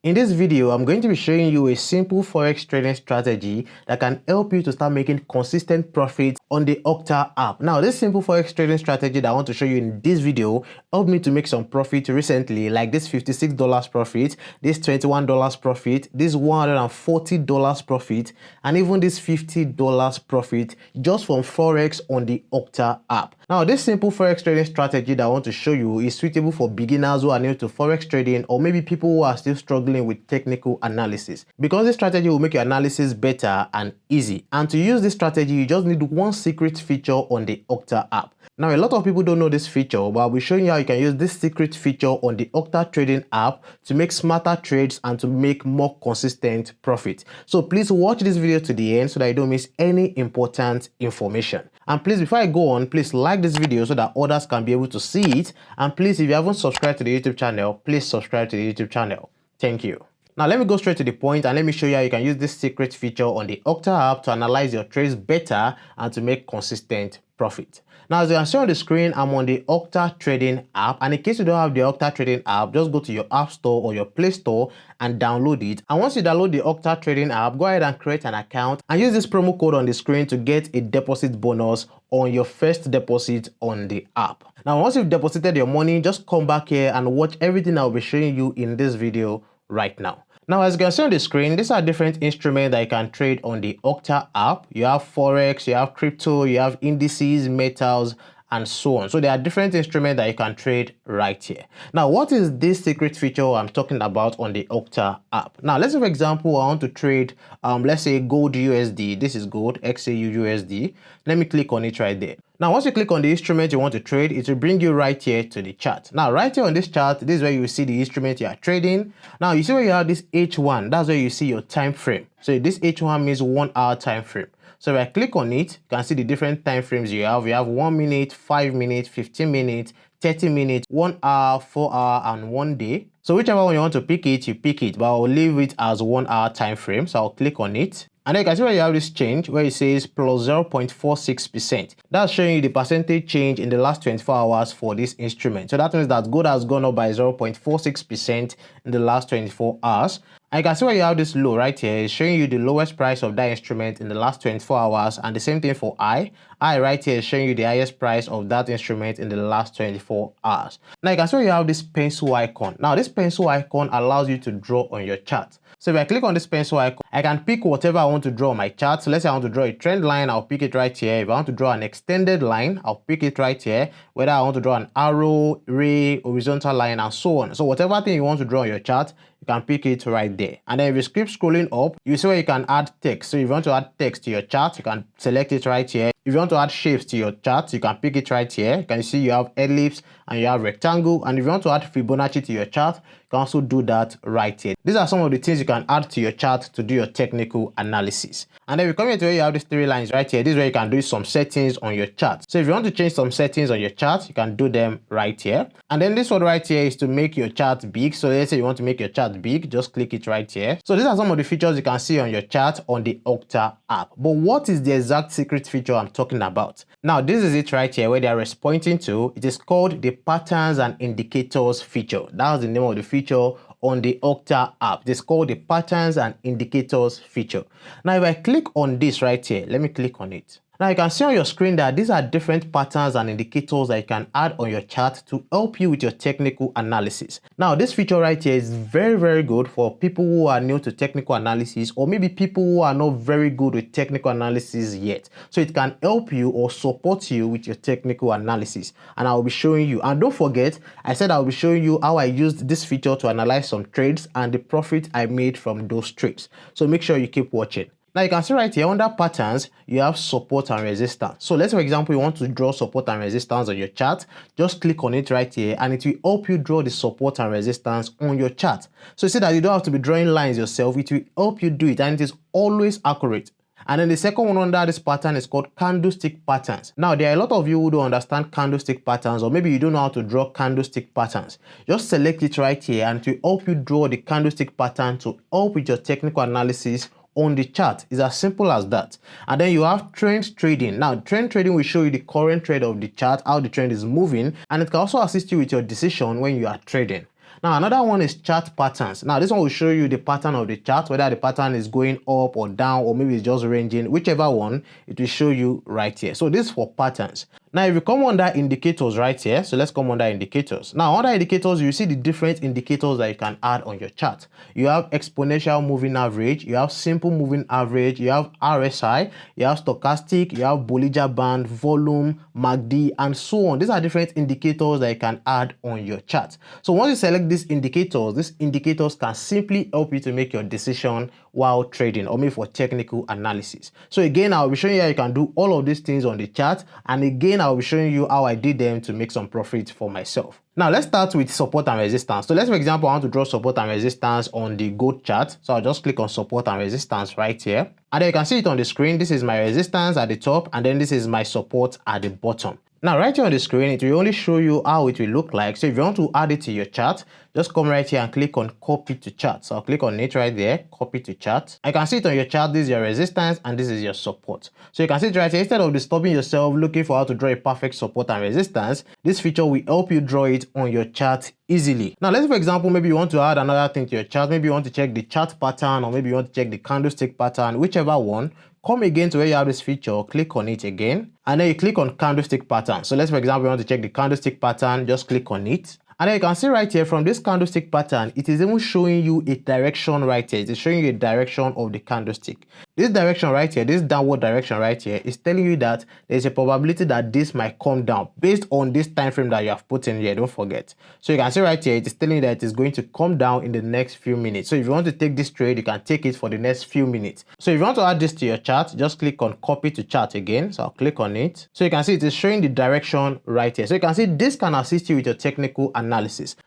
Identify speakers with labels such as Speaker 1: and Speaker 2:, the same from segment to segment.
Speaker 1: In this video, I'm going to be showing you a simple Forex trading strategy that can help you to start making consistent profits on the Octa app. Now, this simple Forex trading strategy that I want to show you in this video helped me to make some profit recently, like this $56 profit, this $21 profit, this $140 profit, and even this $50 profit just from Forex on the Octa app. Now, this simple Forex trading strategy that I want to show you is suitable for beginners who are new to Forex trading, or maybe people who are still struggling with technical analysis, because this strategy will make your analysis better and easy. And to use this strategy, you just need one secret feature on the Octa app. Now, a lot of people don't know this feature, but I'll be showing you how you can use this secret feature on the Octa trading app to make smarter trades and to make more consistent profit. So please watch this video to the end so that you don't miss any important information. And please, before I go on, please like this video so that others can be able to see it. And please, if you haven't subscribed to the YouTube channel, please subscribe to the YouTube channel. Thank you. Now let me go straight to the point and let me show you how you can use this secret feature on the Octa app to analyze your trades better and to make consistent profit. Now, as you can see on the screen, I'm on the Octa trading app, and in case you don't have the Octa trading app, just go to your App Store or your Play Store and download it. And once you download the Octa trading app, go ahead and create an account and use this promo code on the screen to get a deposit bonus on your first deposit on the app. Now, once you've deposited your money, just come back here and watch everything I'll be showing you in this video right now. Now, as you can see on the screen, these are different instruments that you can trade on the Octa app. You have Forex, you have crypto, you have indices, metals, and so on. So there are different instruments that you can trade right here. Now, what is this secret feature I'm talking about on the Octa app? Now, let's say, for example, I want to trade, let's say gold USD. This is gold, XAU USD. Let me click on it right there. Now, once you click on the instrument you want to trade, it will bring you right here to the chart. Now, right here on this chart, this is where you will see the instrument you are trading. Now, you see where you have this H1, that's where you see your time frame. So this H1 means 1 hour time frame. So if I click on it, you can see the different time frames you have. You have 1 minute, 5 minutes, 15 minutes, 30 minutes, 1 hour, 4 hour, and 1 day. So whichever one you want to pick it, you pick it, but I'll leave it as 1 hour time frame. So I'll click on it. And then you can see where you have this change where it says plus 0.46%. That's showing you the percentage change in the last 24 hours for this instrument. So that means that gold has gone up by 0.46% in the last 24 hours. And you can see where you have this low right here. It's showing you the lowest price of that instrument in the last 24 hours. And the same thing for I. I right here is showing you the highest price of that instrument in the last 24 hours. Now you can see where you have this pencil icon. Now this pencil icon allows you to draw on your chart. So if I click on this pencil icon, I can pick whatever I want to draw on my chart. So let's say I want to draw a trend line, I'll pick it right here. If I want to draw an extended line, I'll pick it right here. Whether I want to draw an arrow, ray, horizontal line, and so on. So whatever thing you want to draw on your chart, you can pick it right there. And then if you keep scrolling up, you see where you can add text. So if you want to add text to your chart, you can select it right here. If you want to add shapes to your chart, you can pick it right here. You can see you have ellipse and you have rectangle. And if you want to add Fibonacci to your chart, you can also do that right here. These are some of the things you can add to your chart to do your technical analysis. And then we come here to where you have these 3 lines right here. This is where you can do some settings on your chart. So if you want to change some settings on your chart, you can do them right here. And then this one right here is to make your chart big. So let's say you want to make your chart big, just click it right here. So these are some of the features you can see on your chart on the Octa app. But what is the exact secret feature I'm talking about? Now, this is it right here where the arrow is pointing to. It is called the patterns and indicators feature. That's the name of the feature on the Octa app. It's called the patterns and indicators feature. Now, if I click on this right here, let me click on it. Now you can see on your screen that these are different patterns and indicators that you can add on your chart to help you with your technical analysis. Now this feature right here is very good for people who are new to technical analysis, or maybe people who are not very good with technical analysis yet. So it can help you or support you with your technical analysis, and I will be showing you. And don't forget, I said I will be showing you how I used this feature to analyze some trades and the profit I made from those trades. So make sure you keep watching. Now you can see right here under patterns, you have support and resistance. So let's, for example, you want to draw support and resistance on your chart. Just click on it right here and it will help you draw the support and resistance on your chart. So you see that you don't have to be drawing lines yourself. It will help you do it, and it is always accurate. And then the second one under this pattern is called candlestick patterns. Now, there are a lot of you who don't understand candlestick patterns, or maybe you don't know how to draw candlestick patterns. Just select it right here and it will help you draw the candlestick pattern to help with your technical analysis on the chart. It's as simple as that. And then you have trend trading. Now, trend trading will show you the current trade of the chart, how the trend is moving, and it can also assist you with your decision when you are trading. Now another one is chart patterns. Now this one will show you the pattern of the chart, whether the pattern is going up or down, or maybe it's just ranging, whichever one, it will show you right here. So this is for patterns. Now if you come under indicators right here, so let's come under indicators. Now under indicators, you see the different indicators that you can add on your chart. You have exponential moving average, you have simple moving average, you have RSI, you have stochastic, you have Bollinger Band, volume, MACD, and so on. These are different indicators that you can add on your chart. So once you select these indicators can simply help you to make your decision while trading, or maybe for technical analysis. So again, I'll be showing you how you can do all of these things on the chart, and again I'll be showing you how I did them to make some profit for myself. Now let's start with support and resistance. So let's, for example, I want to draw support and resistance on the gold chart. So I'll just click on support and resistance right here, and then you can see it on the screen. This is my resistance at the top, and then this is my support at the bottom. Now right here on the screen, it will only show you how it will look like. So if you want to add it to your chart, just come right here and click on copy to chart. So I'll click on it right there, copy to chart. I can see it on your chart. This is your resistance and this is your support. So you can see it right here. Instead of disturbing yourself looking for how to draw a perfect support and resistance, this feature will help you draw it on your chart easily. Now let's, for example, maybe you want to add another thing to your chart. Maybe you want to check the chart pattern, or maybe you want to check the candlestick pattern, whichever one. Come again to where you have this feature, click on it again, and then you click on candlestick pattern. So let's, for example, you want to check the candlestick pattern, just click on it. And then you can see right here from this candlestick pattern, it is even showing you a direction right here. It is showing you a direction of the candlestick. This direction right here, this downward direction right here, is telling you that there's a probability that this might come down based on this time frame that you have put in here. Don't forget. So you can see right here, it is telling you that it is going to come down in the next few minutes. So if you want to take this trade, you can take it for the next few minutes. So if you want to add this to your chart, just click on copy to chart again. So I'll click on it. So you can see it is showing the direction right here. So you can see this can assist you with your technical analysis.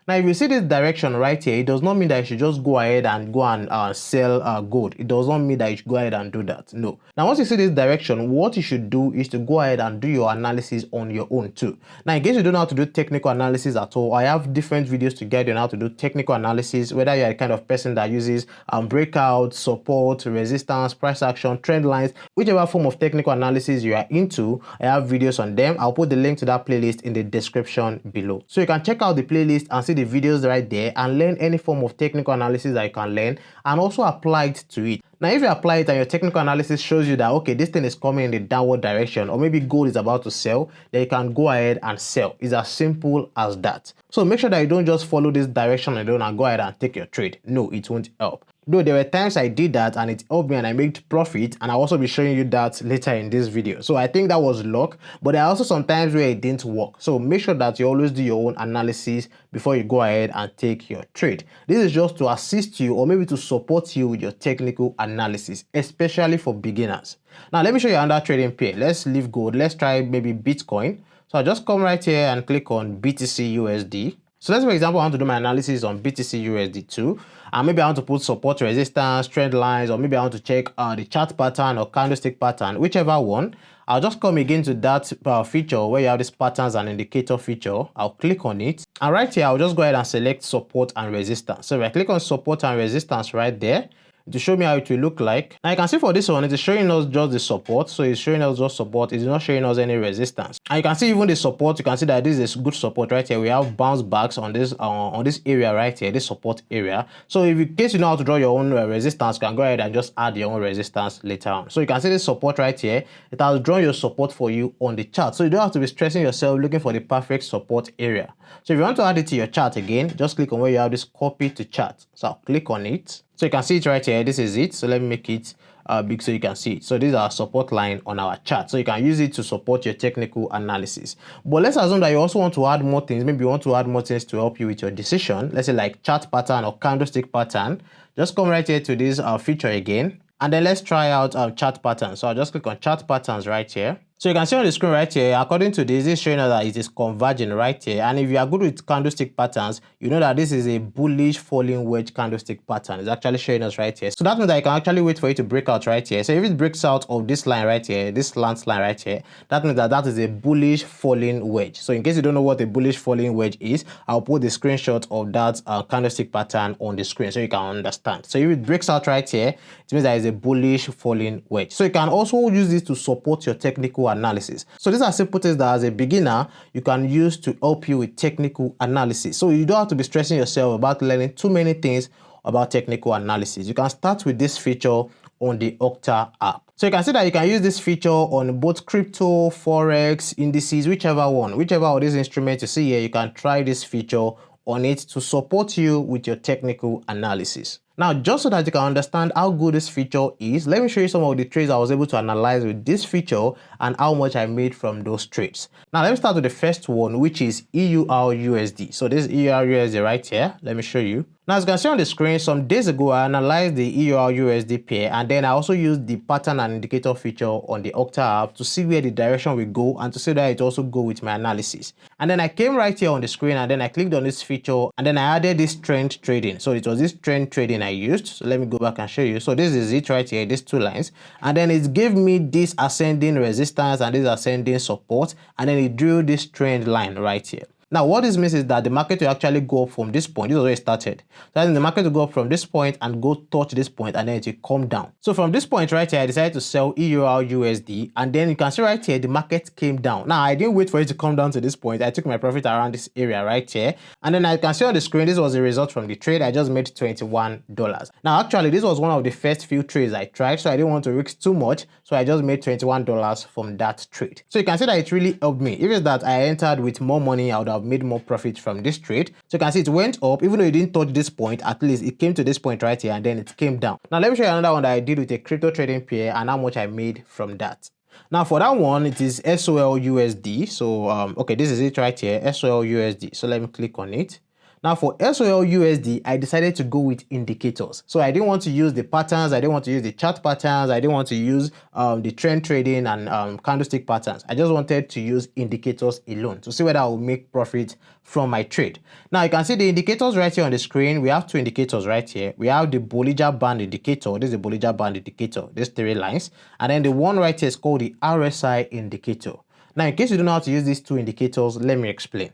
Speaker 1: Now, if you see this direction right here, it does not mean that you should just go ahead and go and sell gold. It does not mean that you should go ahead and do that. No. Now, once you see this direction, what you should do is to go ahead and do your analysis on your own too. Now, in case you don't know how to do technical analysis at all, I have different videos to guide you on how to do technical analysis, whether you're the kind of person that uses breakout, support, resistance, price action, trend lines, whichever form of technical analysis you are into, I have videos on them. I'll put the link to that playlist in the description below. So you can check out the playlist and see the videos right there and learn any form of technical analysis that you can learn and also apply it to it. Now, if you apply it and your technical analysis shows you that, okay, this thing is coming in the downward direction, or maybe gold is about to sell, then you can go ahead and sell. It's as simple as that. So make sure that you don't just follow this direction alone and go ahead and take your trade. No, it won't help. Though there were times I did that and it helped me and I made profit, and I'll also be showing you that later in this video. So I think that was luck, but there are also some times where it didn't work. So make sure that you always do your own analysis before you go ahead and take your trade. This is just to assist you or maybe to support you with your technical analysis, especially for beginners. Now let me show you another trading pair. Let's leave gold. Let's try maybe Bitcoin. So I'll just come right here and click on BTC USD. So let's, for example, I want to do my analysis on BTC USD too. And maybe I want to put support, resistance, trend lines, or maybe I want to check the chart pattern or candlestick pattern, whichever one. I'll just come again to that feature where you have this patterns and indicator feature. I'll click on it. And right here, I'll just go ahead and select support and resistance. So if I click on support and resistance right there, to show me how it will look like. Now you can see for this one, it is showing us just the support. So it's showing us just support. It's not showing us any resistance. And you can see even the support, you can see that this is good support right here. We have bounce backs on this area right here, this support area. So if in case you know how to draw your own resistance, you can go ahead and just add your own resistance later on. So you can see this support right here. It has drawn your support for you on the chart. So you don't have to be stressing yourself looking for the perfect support area. So if you want to add it to your chart again, just click on where you have this copy to chart. So I'll click on it. So you can see it right here. This is it. So let me make it big so you can see it. So this is our support line on our chart. So you can use it to support your technical analysis. But let's assume that you also want to add more things. Maybe you want to add more things to help you with your decision. Let's say like chart pattern or candlestick pattern. Just come right here to this feature again. And then let's try out chart patterns. So I'll just click on chart patterns right here. So you can see on the screen right here, according to this, it's showing us that it is converging right here. And if you are good with candlestick patterns, you know that this is a bullish falling wedge candlestick pattern. It's actually showing us right here. So that means that you can actually wait for it to break out right here. So if it breaks out of this line right here, this slant line right here, that means that that is a bullish falling wedge. So in case you don't know what a bullish falling wedge is, I'll put the screenshot of that candlestick pattern on the screen so you can understand. So if it breaks out right here, it means that it's a bullish falling wedge. So you can also use this to support your technical analysis. So these are simple things that as a beginner, you can use to help you with technical analysis. So you don't have to be stressing yourself about learning too many things about technical analysis. You can start with this feature on the Octa app. So you can see that you can use this feature on both crypto, Forex, indices, whichever of these instruments you see here, you can try this feature on it to support you with your technical analysis. Now, just so that you can understand how good this feature is, let me show you some of the trades I was able to analyze with this feature and how much I made from those trades. Now, let me start with the first one, which is EUR/USD. So this is EUR/USD right here. Let me show you. Now, as you can see on the screen, some days ago, I analyzed the EUR/USD pair, and then I also used the pattern and indicator feature on the Octa app to see where the direction will go and to see that it also go with my analysis. And then I came right here on the screen, and then I clicked on this feature, and then I added this trend trading. So it was this trend trading I used. So let me go back and show you. So this is it right here, these two lines, and then it gave me this ascending resistance and this ascending support, and then it drew this trend line right here. Now, what this means is that the market will actually go up from this point. This is where it started. So I think the market will go up from this point and go touch this point, and then it will come down. So from this point right here, I decided to sell EUR/USD, and then you can see right here, the market came down. Now, I didn't wait for it to come down to this point. I took my profit around this area right here. And then I can see on the screen, this was the result from the trade. I just made $21. Now, actually, this was one of the first few trades I tried, so I didn't want to risk too much. So I just made $21 from that trade. So you can see that it really helped me. If it's that I entered with more money, I would have made more profit from this trade. So you can see it went up, even though it didn't touch this point, at least it came to this point right here, and then it came down. Now let me show you another one that I did with a crypto trading pair and how much I made from that. Now for that one, it is SOL/USD. So okay, this is it right here, SOL/USD. So let me click on it. Now for SOL/USD, I decided to go with indicators. So I didn't want to use the patterns, I didn't want to use the chart patterns, I didn't want to use the trend trading and candlestick patterns. I just wanted to use indicators alone to see whether I will make profit from my trade. Now you can see the indicators right here on the screen. We have two indicators right here. We have the Bollinger Band indicator. This is the Bollinger Band indicator, these three lines. And then the one right here is called the RSI indicator. Now in case you don't know how to use these two indicators, let me explain.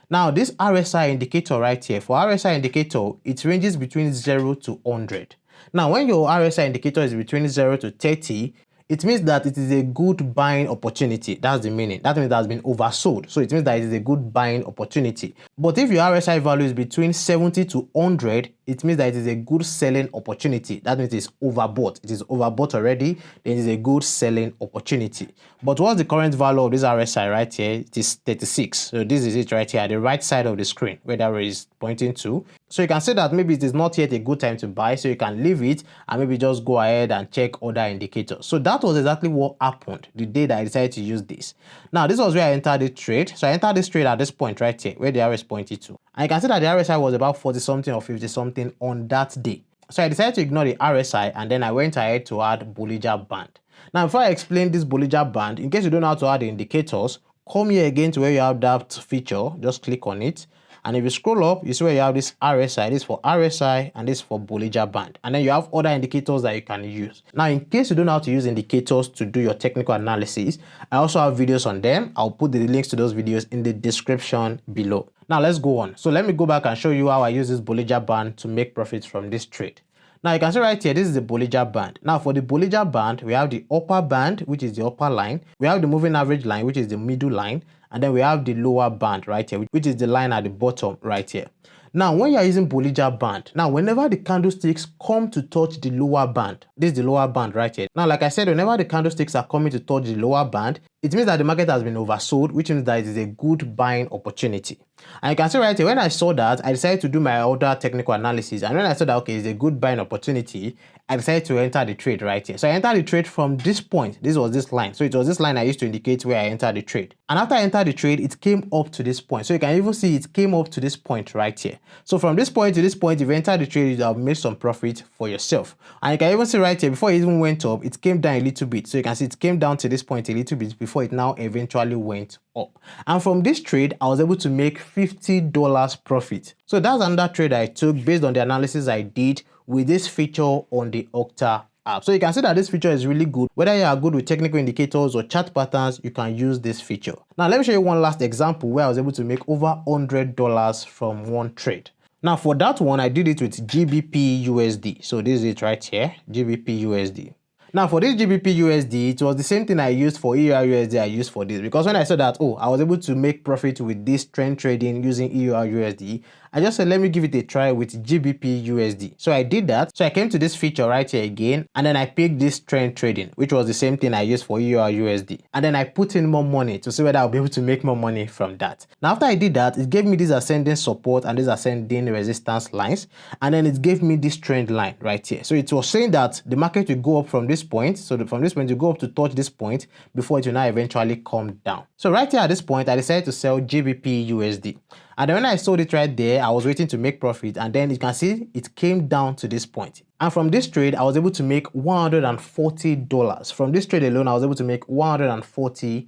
Speaker 1: Now, this RSI indicator right here, for RSI indicator, it ranges between 0 to 100. Now, when your RSI indicator is between 0 to 30, it means that it is a good buying opportunity. That's the meaning. That means it has been oversold. So it means that it is a good buying opportunity. But if your RSI value is between 70 to 100, it means that it is a good selling opportunity. That means it is overbought. It is overbought already. Then it is a good selling opportunity. But what's the current value of this RSI right here? It is 36. So this is it right here at the right side of the screen where that is pointing to. So you can say that maybe it is not yet a good time to buy. So you can leave it and maybe just go ahead and check other indicators. So that was exactly what happened the day that I decided to use this. Now this was where I entered the trade. So I entered this trade at this point right here where the RSI pointed to. And you can see that the RSI was about 40 something or 50 something on that day. So I decided to ignore the RSI and then I went ahead to add Bollinger Band. Now before I explain this Bollinger Band, in case you don't know how to add the indicators, come here again to where you have that feature, just click on it. And if you scroll up, you see where you have this RSI, this for RSI and this for Bollinger Band. And then you have other indicators that you can use. Now, in case you don't know how to use indicators to do your technical analysis, I also have videos on them. I'll put the links to those videos in the description below. Now, let's go on. So let me go back and show you how I use this Bollinger Band to make profits from this trade. Now, you can see right here, this is the Bollinger Band. Now, for the Bollinger Band, we have the upper band, which is the upper line. We have the moving average line, which is the middle line. And then we have the lower band right here, which is the line at the bottom right here. Now, when you are using Bollinger Band, now whenever the candlesticks come to touch the lower band, this is the lower band right here. Now, like I said, whenever the candlesticks are coming to touch the lower band, it means that the market has been oversold, which means that it is a good buying opportunity. And you can see right here, when I saw that, I decided to do my other technical analysis. And when I saw that, okay, it's a good buying opportunity, I decided to enter the trade right here. So I entered the trade from this point. This was this line. So it was this line I used to indicate where I entered the trade. And after I entered the trade, it came up to this point. So you can even see it came up to this point right here. So from this point to this point, if you entered the trade, you have made some profit for yourself. And you can even see right here, before it even went up, it came down a little bit. So you can see it came down to this point a little bit before it now eventually went up. And from this trade, I was able to make $50 profit. So that's another trade I took based on the analysis I did with this feature on the Octa app. So you can see that this feature is really good. Whether you are good with technical indicators or chart patterns, you can use this feature. Now, let me show you one last example where I was able to make over $100 from one trade. Now, for that one, I did it with GBP USD. So this is it right here, GBP USD. Now for this GBP USD, it was the same thing I used for EUR USD I used for this, because when I saw that, oh, I was able to make profit with this trend trading using EUR USD, I just said, let me give it a try with GBP USD. So I did that. So I came to this feature right here again, and then I picked this trend trading, which was the same thing I used for EUR USD. And then I put in more money to see whether I'll be able to make more money from that. Now, after I did that, it gave me this ascending support and this ascending resistance lines. And then it gave me this trend line right here. So it was saying that the market will go up from this point. So from this point, you go up to touch this point before it will now eventually come down. So right here at this point, I decided to sell GBP USD. And then when I sold it right there, I was waiting to make profit, and then you can see it came down to this point. And from this trade, I was able to make $140. From this trade alone, I was able to make $140.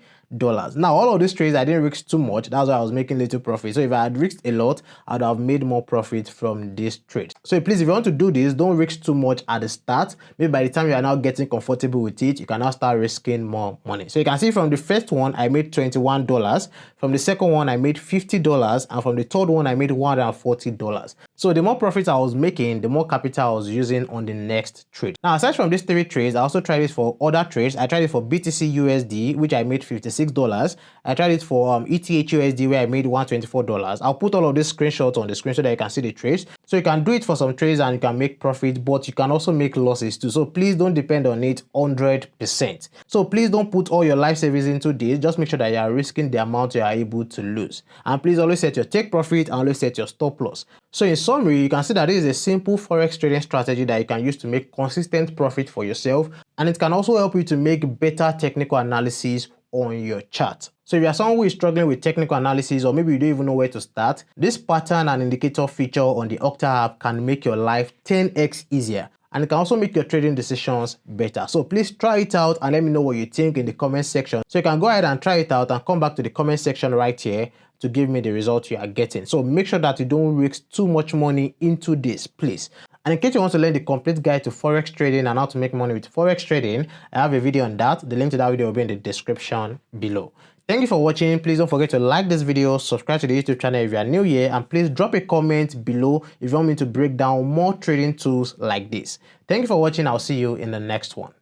Speaker 1: Now, all of these trades, I didn't risk too much. That's why I was making little profit. So if I had risked a lot, I'd have made more profit from this trade. So please, if you want to do this, don't risk too much at the start. Maybe by the time you are now getting comfortable with it, you can now start risking more money. So you can see from the first one, I made $21. From the second one, I made $50. And from the third one, I made $140. So the more profits I was making, the more capital I was using on the next trade. Now, aside from these 3 trades, I also tried it for other trades. I tried it for BTC USD, which I made $56. I tried it for ETH USD, where I made $124. I'll put all of these screenshots on the screen so that you can see the trades. So you can do it for some trades and you can make profit, but you can also make losses too. So please don't depend on it 100%. So please don't put all your life savings into this. Just make sure that you are risking the amount you are able to lose. And please always set your take profit and always set your stop loss. So in summary, you can see that this is a simple Forex trading strategy that you can use to make consistent profit for yourself. And it can also help you to make better technical analysis on your chart. So if you are someone who is struggling with technical analysis, or maybe you don't even know where to start, this pattern and indicator feature on the Octa app can make your life 10x easier. And it can also make your trading decisions better. So please try it out and let me know what you think in the comment section. So you can go ahead and try it out and come back to the comment section right here to give me the result you are getting. So make sure that you don't risk too much money into this, please. And in case you want to learn the complete guide to Forex trading and how to make money with Forex trading, I have a video on that. The link to that video will be in the description below. Thank you for watching. Please don't forget to like this video, subscribe to the YouTube channel if you are new here, and please drop a comment below if you want me to break down more trading tools like this. Thank you for watching. I'll see you in the next one.